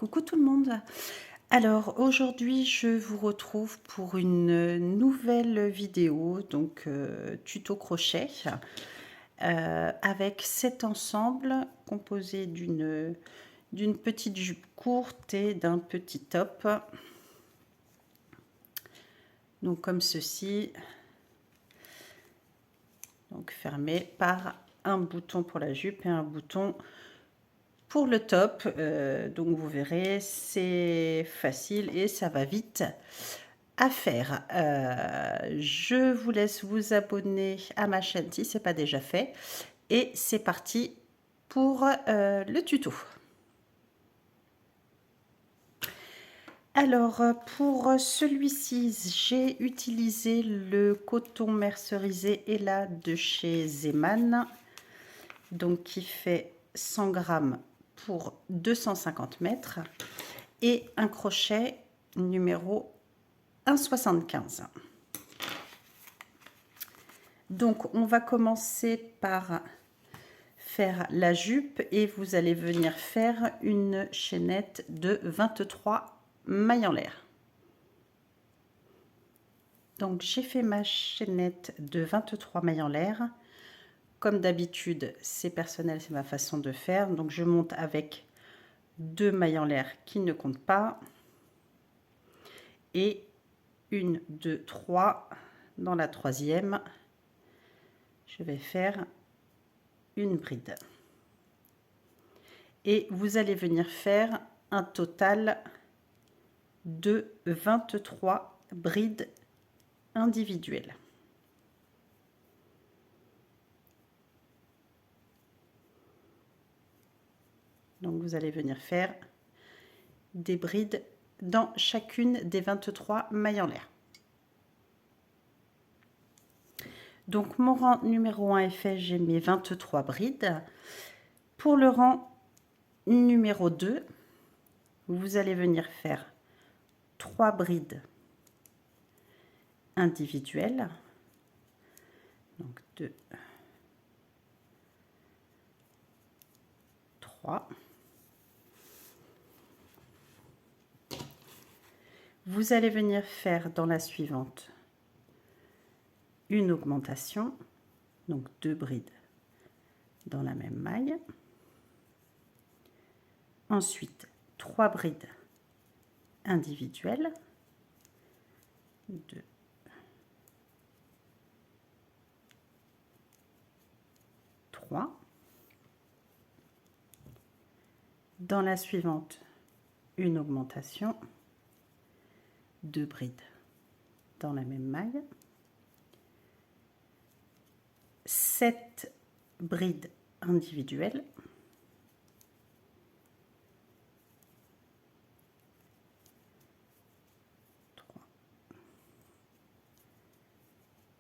Coucou tout le monde. Alors aujourd'hui je vous retrouve pour une nouvelle vidéo, donc tuto crochet, avec cet ensemble composé d'une petite jupe courte et d'un petit top. Donc comme ceci, donc fermé par un bouton pour la jupe et un bouton pour le top. Donc vous verrez, c'est facile et ça va vite à faire. Je vous laisse vous abonner à ma chaîne si ce n'est pas déjà fait. Et c'est parti pour le tuto. Alors pour celui-ci, j'ai utilisé le coton mercerisé Ella de chez Zeman, donc qui fait 100 grammes pour 250 mètres et un crochet numéro 1,75. Donc on va commencer par faire la jupe et vous allez venir faire une chaînette de 23 mailles en l'air. Donc j'ai fait ma chaînette de 23 mailles en l'air. Comme d'habitude, c'est personnel, c'est ma façon de faire. Donc je monte avec 2 mailles en l'air qui ne comptent pas. Et 1, 2, 3 dans la troisième. Je vais faire une bride. Et vous allez venir faire un total de 23 brides individuelles. Donc vous allez venir faire des brides dans chacune des 23 mailles en l'air. Donc mon rang numéro 1 est fait, j'ai mes 23 brides. Pour le rang numéro 2, vous allez venir faire 3 brides individuelles. Donc 2, 3. Vous allez venir faire dans la suivante une augmentation, donc 2 brides dans la même maille. Ensuite, 3 brides individuelles. 2, 3. Dans la suivante, une augmentation, 2 brides dans la même maille. 7 brides individuelles. 3,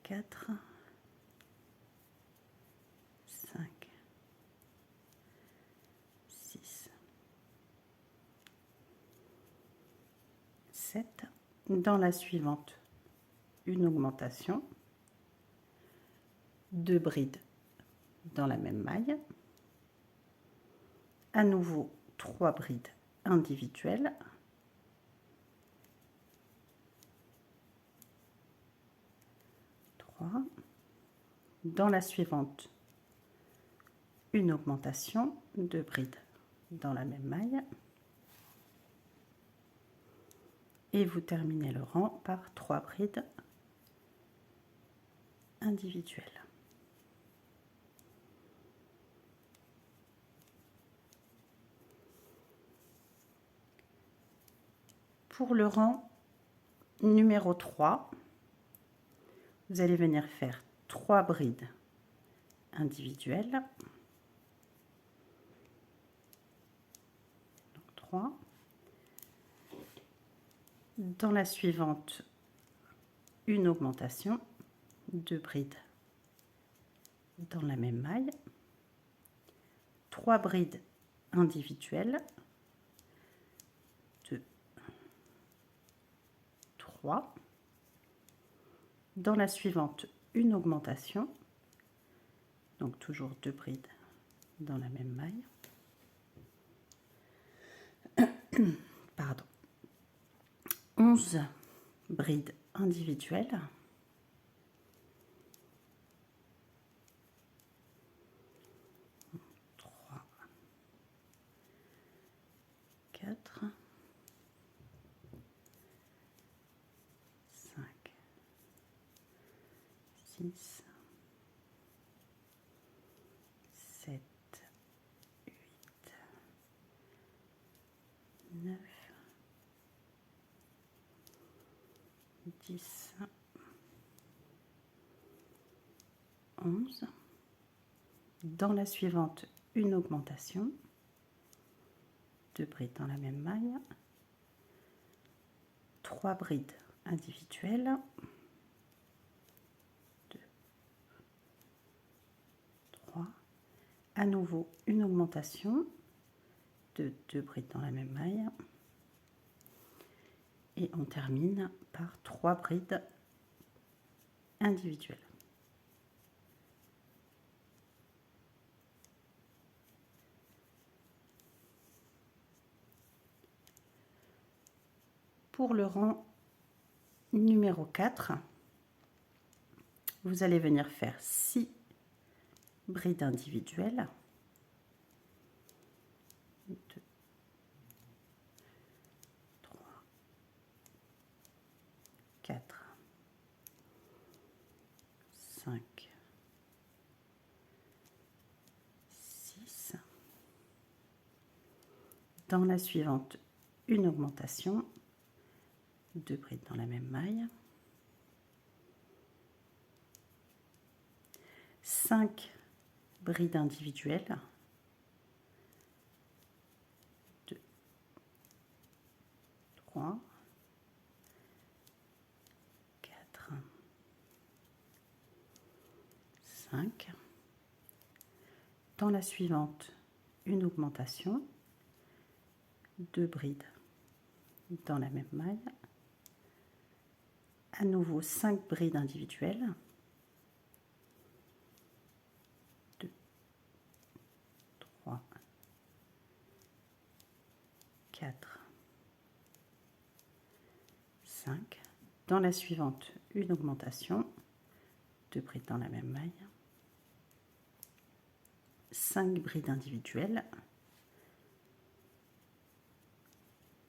4, 5, 6, 7. Dans la suivante, une augmentation, 2 brides dans la même maille. À nouveau, 3 brides individuelles. 3. Dans la suivante, une augmentation, 2 brides dans la même maille. Et vous terminez le rang par 3 brides individuelles. Pour le rang numéro 3, vous allez venir faire 3 brides individuelles. Donc 3. Dans la suivante, une augmentation, 2 brides dans la même maille. 3 brides individuelles. 2, 3. Dans la suivante, une augmentation, donc toujours 2 brides dans la même maille. pardon, 11 brides individuelles. 3, 4, 5, 6, 7, 8, 9, 10, 11. Dans la suivante, une augmentation, 2 brides dans la même maille, 3 brides individuelles, 2, 3, à nouveau une augmentation de 2 brides dans la même maille, et on termine par 3 brides individuelles. Pour le rang numéro 4, vous allez venir faire 6 brides individuelles, 2, 3, 4, 5, 6. Dans la suivante, une augmentation, 2 brides dans la même maille, 5 brides individuelles, 2, 3, 4, 5. Dans la suivante, une augmentation, 2 brides dans la même maille, à nouveau 5 brides individuelles, 2, 3, 4, 5. Dans la suivante, une augmentation, 2 brides dans la même maille, 5 brides individuelles,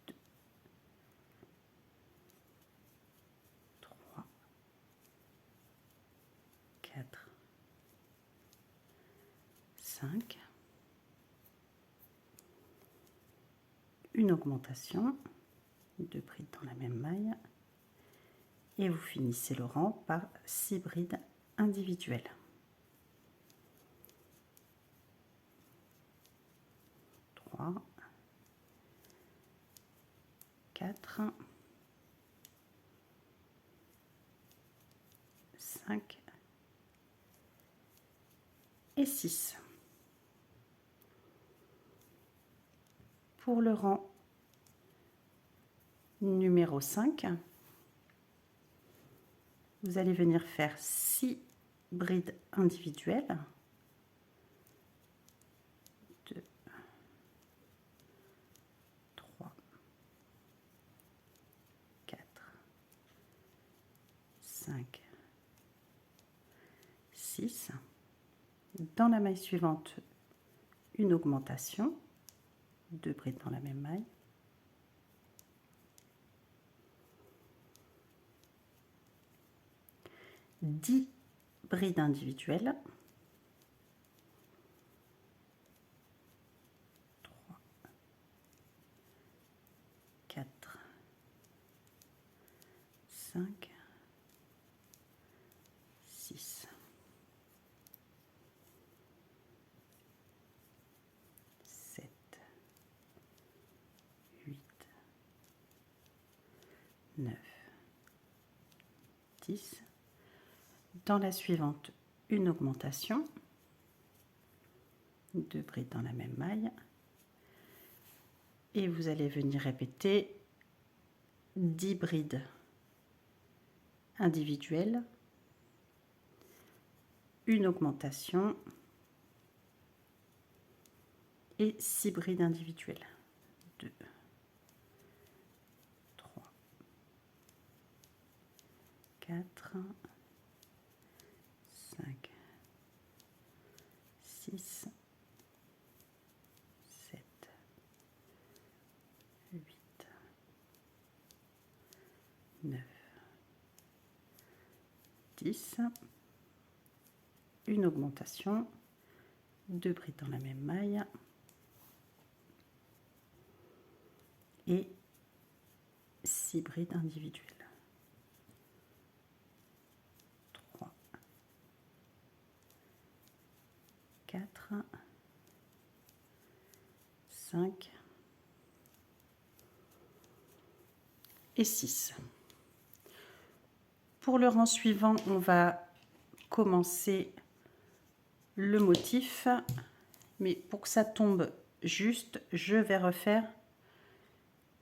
2, 3, 4, 5, une augmentation, 2 brides dans la même maille, et vous finissez le rang par 6 brides individuelles. 3, 4, 5 et 6. Pour le rang numéro 5, vous allez venir faire 6 brides individuelles, 2, 3, 4, 5, 6. Dans la maille suivante, une augmentation, 2 brides dans la même maille, 10 brides individuelles, 3, 4, 5, 6, 7, 8, 9, 10. Dans la suivante, une augmentation, 2 brides dans la même maille, et vous allez venir répéter 10 brides individuelles, une augmentation et 6 brides individuelles, 2, 4, 5, 6, 7, 8, 9, 10, une augmentation, 2 brides dans la même maille et 6 brides individuelles. 3, 4, 5 et 6. Pour le rang suivant, on va commencer le motif, mais pour que ça tombe juste, je vais refaire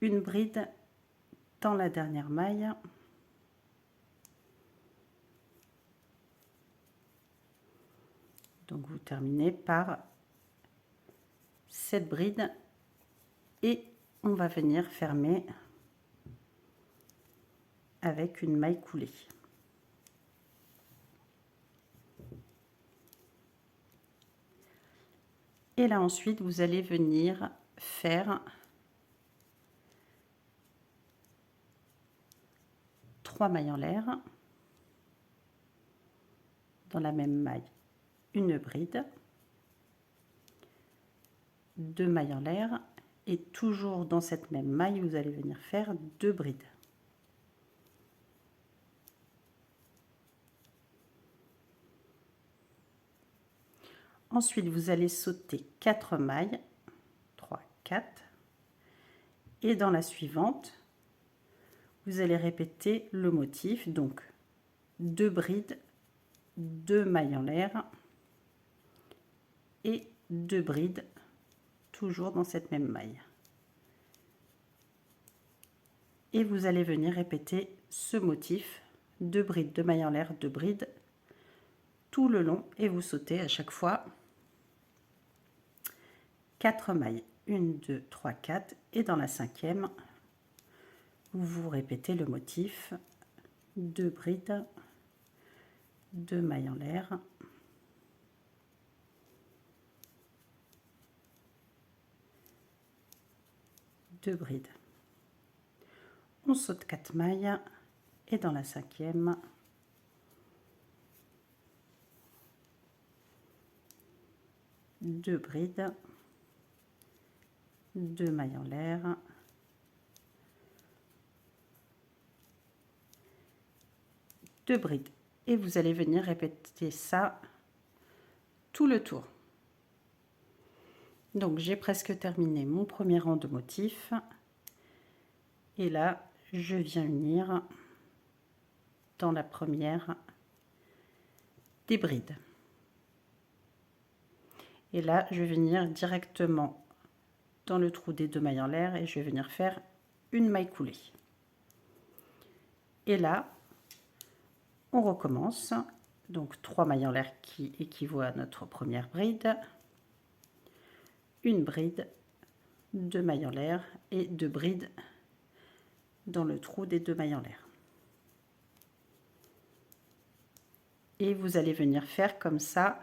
une bride dans la dernière maille. Donc vous terminez par cette bride et on va venir fermer avec une maille coulée. Et là ensuite vous allez venir faire 3 mailles en l'air, dans la même maille une bride, 2 mailles en l'air et toujours dans cette même maille vous allez venir faire 2 brides. Ensuite vous allez sauter 4 mailles, 3, 4, et dans la suivante vous allez répéter le motif, donc 2 brides, 2 mailles en l'air et 2 brides toujours dans cette même maille. Et vous allez venir répéter ce motif, 2 brides, 2 mailles en l'air, 2 brides tout le long et vous sautez à chaque fois 4 mailles, 1, 2, 3, 4 et dans la cinquième vous répétez le motif, 2 brides, 2 mailles en l'air, 2 brides. On saute 4 mailles et dans la cinquième deux brides, 2 mailles en l'air, deux brides et vous allez venir répéter ça tout le tour. Donc j'ai presque terminé mon premier rang de motifs et là je viens unir dans la première des brides et là je vais venir directement dans le trou des 2 mailles en l'air et je vais venir faire une maille coulée et là on recommence, donc 3 mailles en l'air qui équivaut à notre première bride, une bride, 2 mailles en l'air et 2 brides dans le trou des 2 mailles en l'air. Et vous allez venir faire comme ça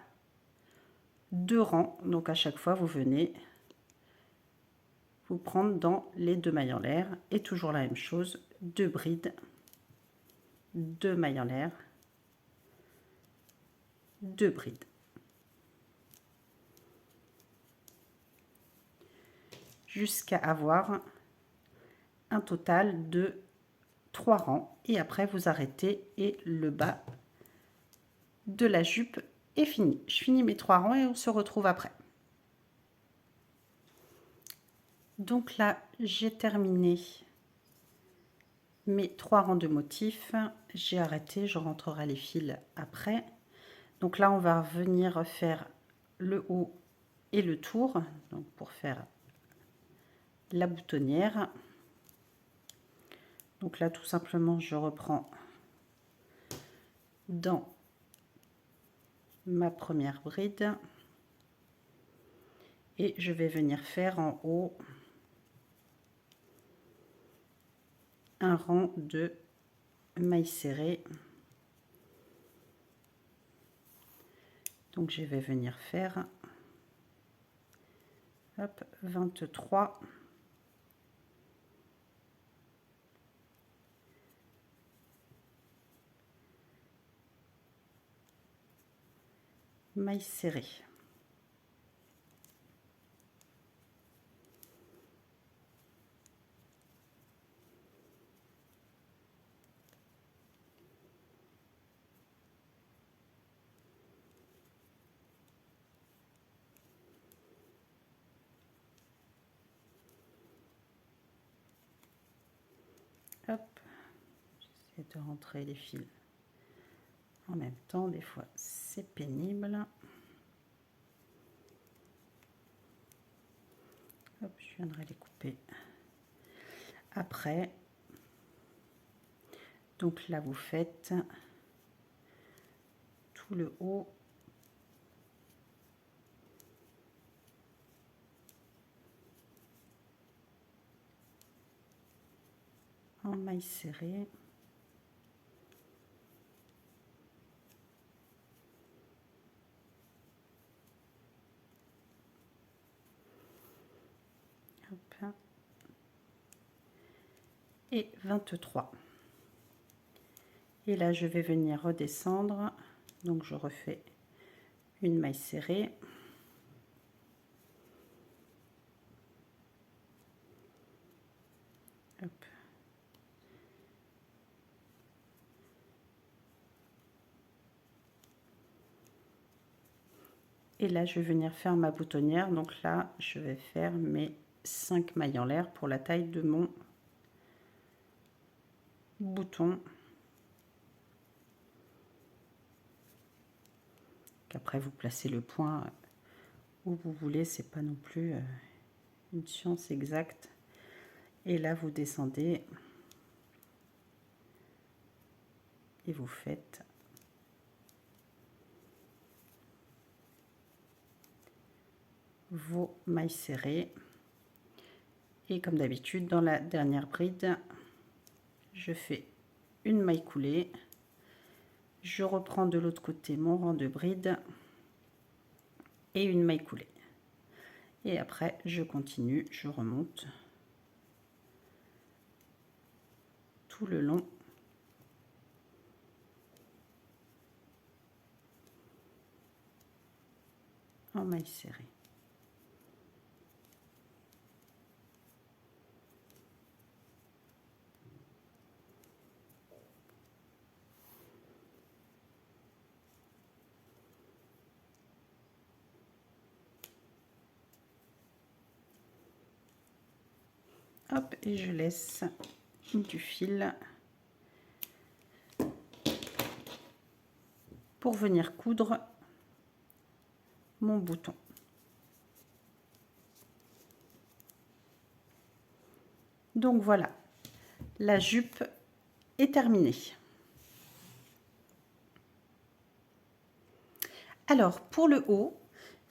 2 rangs, donc à chaque fois vous venez vous prendre dans les 2 mailles en l'air et toujours la même chose, 2 brides, 2 mailles en l'air, 2 brides. Jusqu'à avoir un total de 3 rangs et après vous arrêtez et le bas de la jupe est fini. Je finis mes 3 rangs et on se retrouve après. Donc là j'ai terminé mes 3 rangs de motifs, j'ai arrêté, je rentrerai les fils après. Donc là on va venir faire le haut et le tour, donc pour faire la boutonnière. Donc là tout simplement je reprends dans ma première bride et je vais venir faire en haut un rang de mailles serrées Donc je vais venir faire hop, 23 mailles serrées. Hop, j'essaie de rentrer les fils en même temps, des fois c'est pénible. Hop, je viendrai les couper après. Donc là vous faites tout le haut en mailles serrées. Hop. Et 23. Et là je vais venir redescendre, donc je refais une maille serrée. Hop. Et là je vais venir faire ma boutonnière, donc là je vais faire mes 5 mailles en l'air pour la taille de mon bouton. Qu'après vous placez le point où vous voulez, c'est pas non plus une science exacte. Et là vous descendez et vous faites vos mailles serrées. Et comme d'habitude, dans la dernière bride, je fais une maille coulée, je reprends de l'autre côté mon rang de bride et une maille coulée. Et après je continue, je remonte tout le long en maille serrée. Hop, et je laisse du fil pour venir coudre mon bouton. Donc voilà, la jupe est terminée. Alors pour le haut,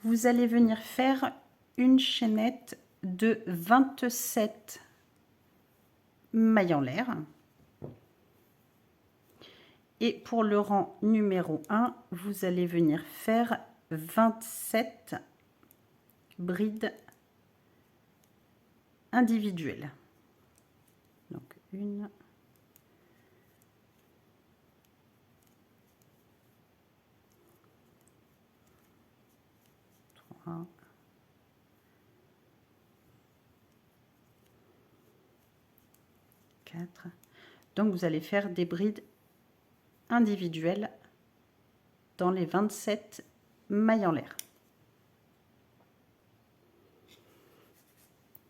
vous allez venir faire une chaînette de 27 mailles en l'air. Et pour le rang numéro 1, vous allez venir faire 27 brides individuelles. Donc 1, 3, 4. Donc vous allez faire des brides individuelles dans les 27 mailles en l'air.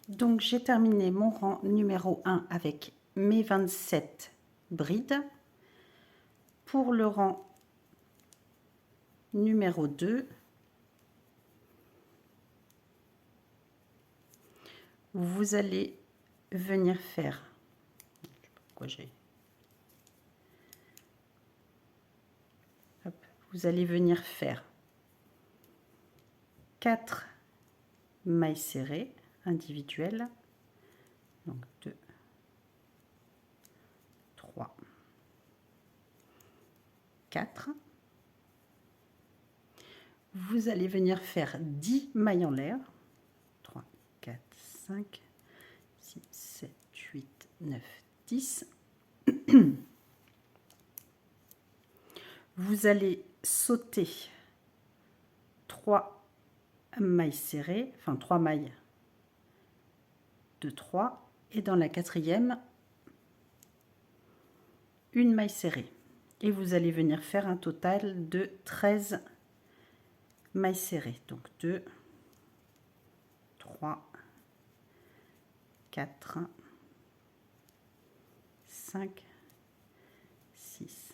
Donc j'ai terminé mon rang numéro 1 avec mes 27 brides. Pour le rang numéro 2, vous allez venir faire, je sais pas pourquoi j'ai, vous allez venir faire 4 mailles serrées individuelles, donc 2, 3, 4. Vous allez venir faire 10 mailles en l'air. 3, 4, 5, 6, 7, 8, 9, 10. Vous allez sauter 3 mailles serrées, enfin 3 mailles de 3, et dans la quatrième, une maille serrée. Et vous allez venir faire un total de 13 mailles serrées. Donc 2, 3, 4, 5, 6,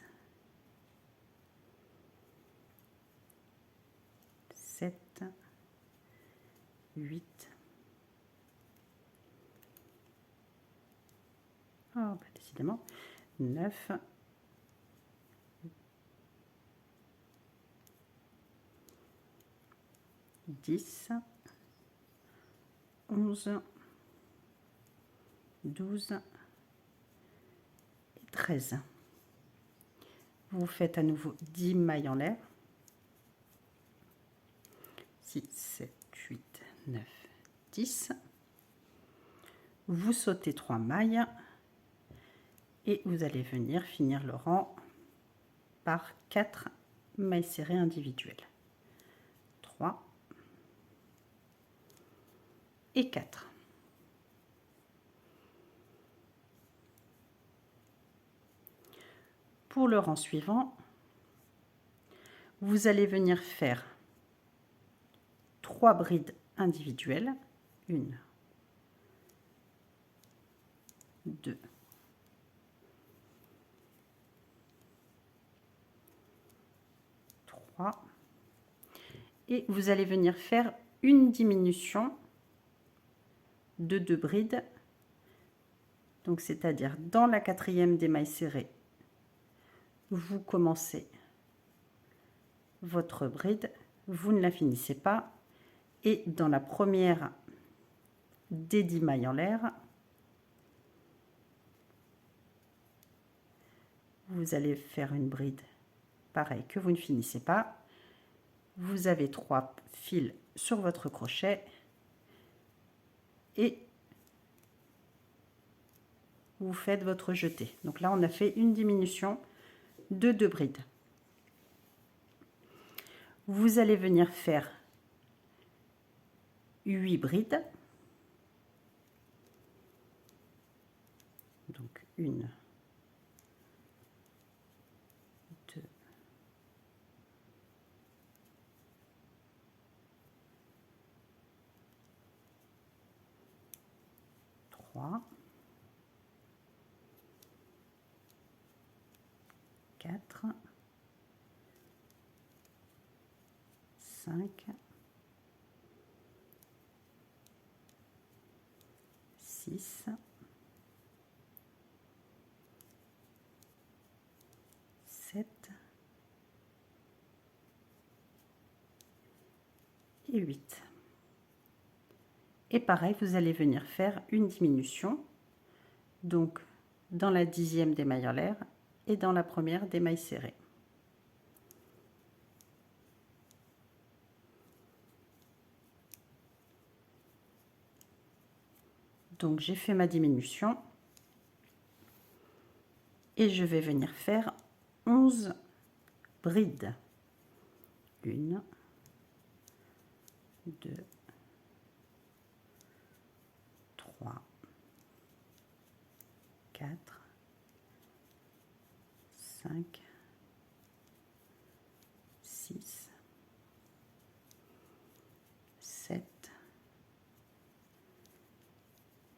7, 8. Oh, bah, décidément. 9. 10, 11, 12 et 13. Vous faites à nouveau 10 mailles en l'air. 6, 7, 8, 9, 10. Vous sautez 3 mailles et vous allez venir finir le rang par 4 mailles serrées individuelles. 3 et 4. Pour le rang suivant, vous allez venir faire 3 brides individuelles. 1, 2, 3. Et vous allez venir faire une diminution de 2 brides. Donc c'est-à-dire dans la quatrième des mailles serrées, vous commencez votre bride, vous ne la finissez pas, et dans la première des 10 mailles en l'air, vous allez faire une bride pareil que vous ne finissez pas. Vous avez 3 fils sur votre crochet et vous faites votre jeté. Donc là on a fait une diminution de 2 brides. Vous allez venir faire 8 brides. Donc 1, 2, 3, 4, 5, 6, 7 et 8. Et pareil, vous allez venir faire une diminution, donc dans la 10e des mailles en l'air et dans la première des mailles serrées. Donc j'ai fait ma diminution et je vais venir faire 11 brides. 1, 2, 3, 4, 5, 6, 7,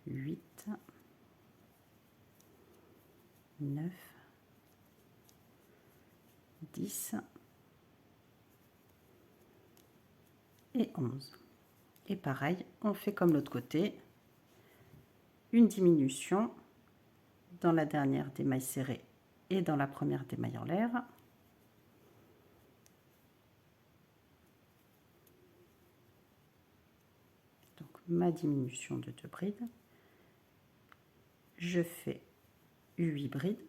8, 9, 10 et 11. Et pareil, on fait comme l'autre côté, une diminution dans la dernière des mailles serrées et dans la première des mailles en l'air. Donc ma diminution de 2 brides. Je fais 8 brides.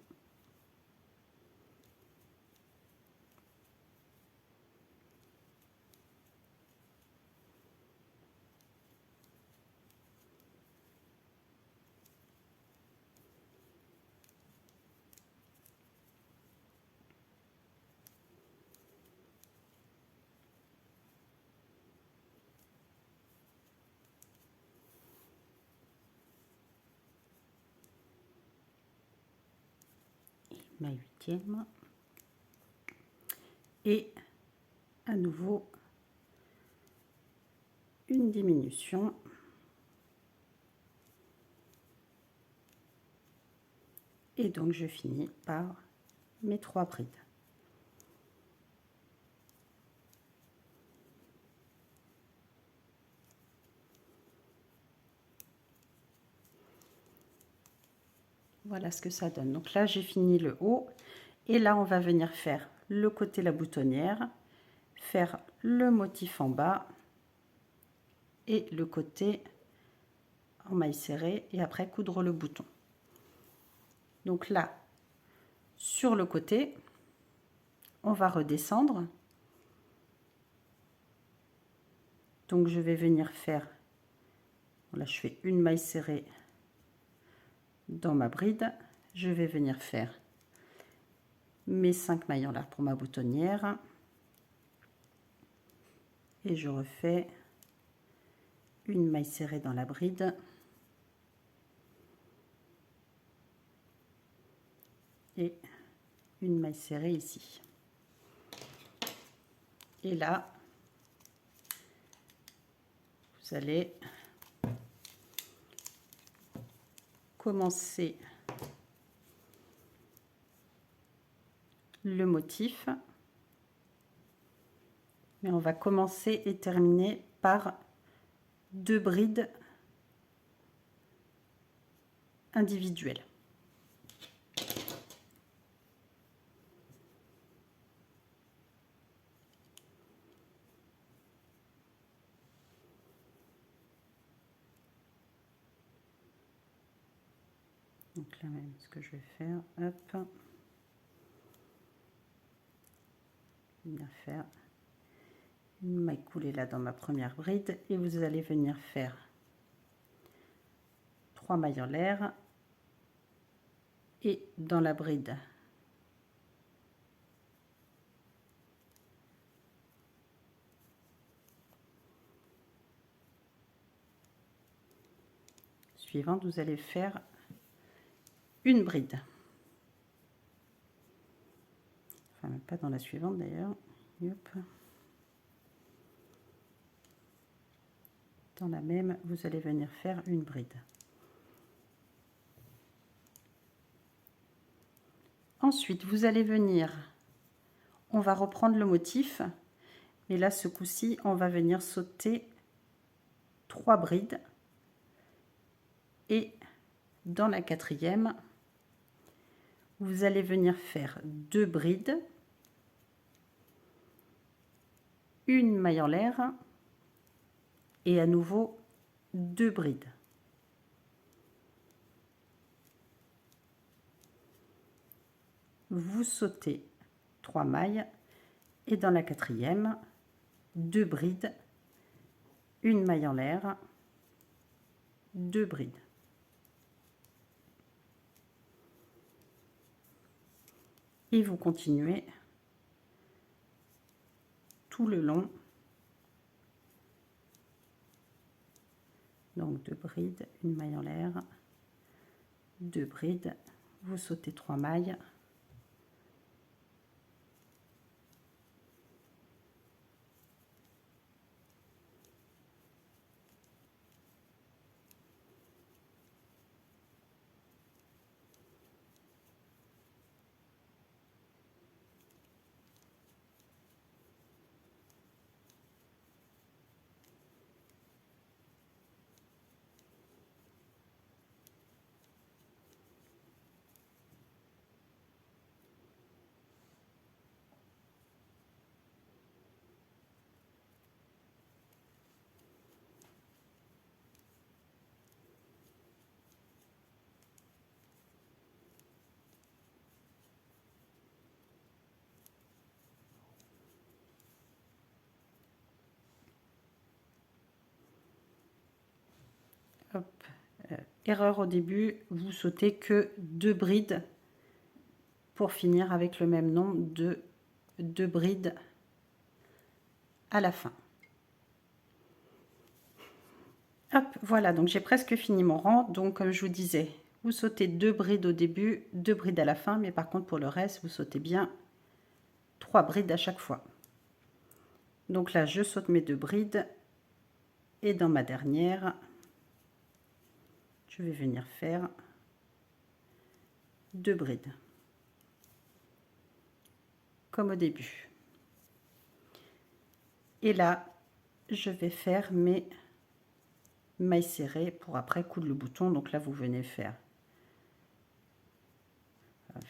ma 8e et à nouveau une diminution et donc je finis par mes 3 brides. Voilà ce que ça donne. Donc là, j'ai fini le haut. Et là, on va venir faire le côté la boutonnière, faire le motif en bas et le côté en maille serrée et après coudre le bouton. Donc là, sur le côté, on va redescendre. Donc je vais venir faire, là je fais une maille serrée dans ma bride, je vais venir faire mes 5 mailles en l'air pour ma boutonnière et je refais une maille serrée dans la bride et une maille serrée ici. Et là, vous allez commencer le motif, mais on va commencer et terminer par 2 brides individuelles. Donc là même, ce que je vais faire, hop, bien faire une maille coulée là dans ma première bride et vous allez venir faire 3 mailles en l'air et dans la bride suivante, vous allez faire une bride. Enfin, même pas dans la suivante d'ailleurs. Dans la même, vous allez venir faire une bride. Ensuite, vous allez venir, on va reprendre le motif, et là, ce coup-ci, on va venir sauter 3 brides. Et dans la 4e, vous allez venir faire 2 brides, une maille en l'air et à nouveau 2 brides. Vous sautez 3 mailles et dans la 4e, 2 brides, une maille en l'air, 2 brides. Et vous continuez tout le long. Donc 2 brides, une maille en l'air, 2 brides, vous sautez 3 mailles. Hop. Erreur au début, vous sautez que 2 brides pour finir avec le même nombre de 2 brides à la fin. Hop, voilà, donc j'ai presque fini mon rang. Donc comme je vous disais, Vous sautez 2 brides au début, 2 brides à la fin, mais par contre pour le reste, vous sautez bien 3 brides à chaque fois. Donc là, je saute mes 2 brides et dans ma dernière, je vais venir faire 2 brides, comme au début. Et là, je vais faire mes mailles serrées pour après coudre le bouton. Donc là, vous venez faire,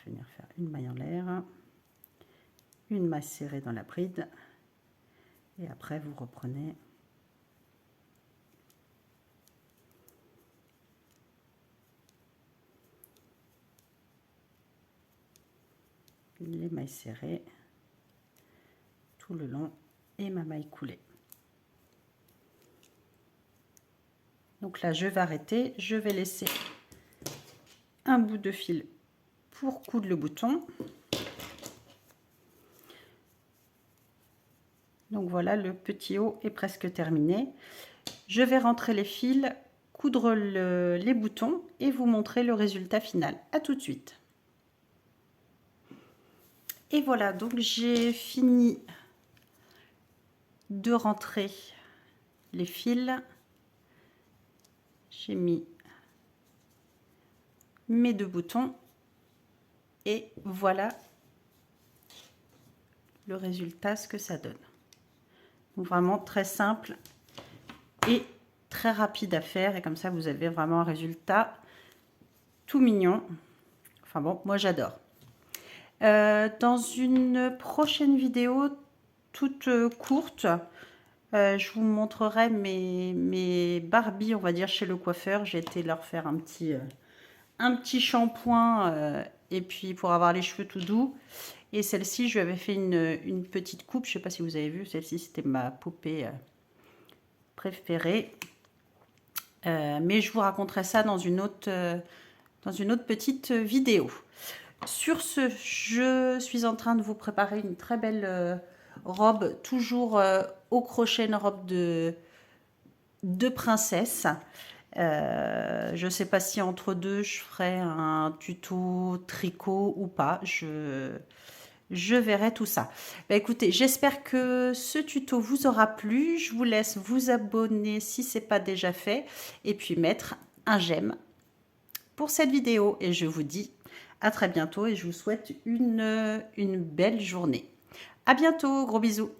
venir faire une maille en l'air, une maille serrée dans la bride, et après vous reprenez les mailles serrées tout le long et ma maille coulée. Donc là, je vais arrêter, je vais laisser un bout de fil pour coudre le bouton. Donc voilà, le petit haut est presque terminé. Je vais rentrer les fils, coudre les boutons et vous montrer le résultat final. À tout de suite. Et voilà, donc j'ai fini de rentrer les fils. J'ai mis mes 2 boutons et voilà le résultat, ce que ça donne. Donc vraiment très simple et très rapide à faire, et comme ça vous avez vraiment un résultat tout mignon. Enfin bon, moi j'adore. Dans une prochaine vidéo toute courte, je vous montrerai mes Barbie, on va dire, chez le coiffeur. J'ai été leur faire un petit shampoing et puis pour avoir les cheveux tout doux. Et celle-ci, je lui avais fait une petite coupe. Je ne sais pas si vous avez vu, celle-ci c'était ma poupée préférée. Mais je vous raconterai ça dans une autre petite vidéo. Sur ce, je suis en train de vous préparer une très belle robe, toujours au crochet, une robe de princesse. Je ne sais pas si entre deux, je ferai un tuto tricot ou pas. Je verrai tout ça. Bah, écoutez, j'espère que ce tuto vous aura plu. Je vous laisse vous abonner si ce n'est pas déjà fait. Et puis mettre un j'aime pour cette vidéo. Et je vous dis à très bientôt et je vous souhaite une belle journée. À bientôt, gros bisous.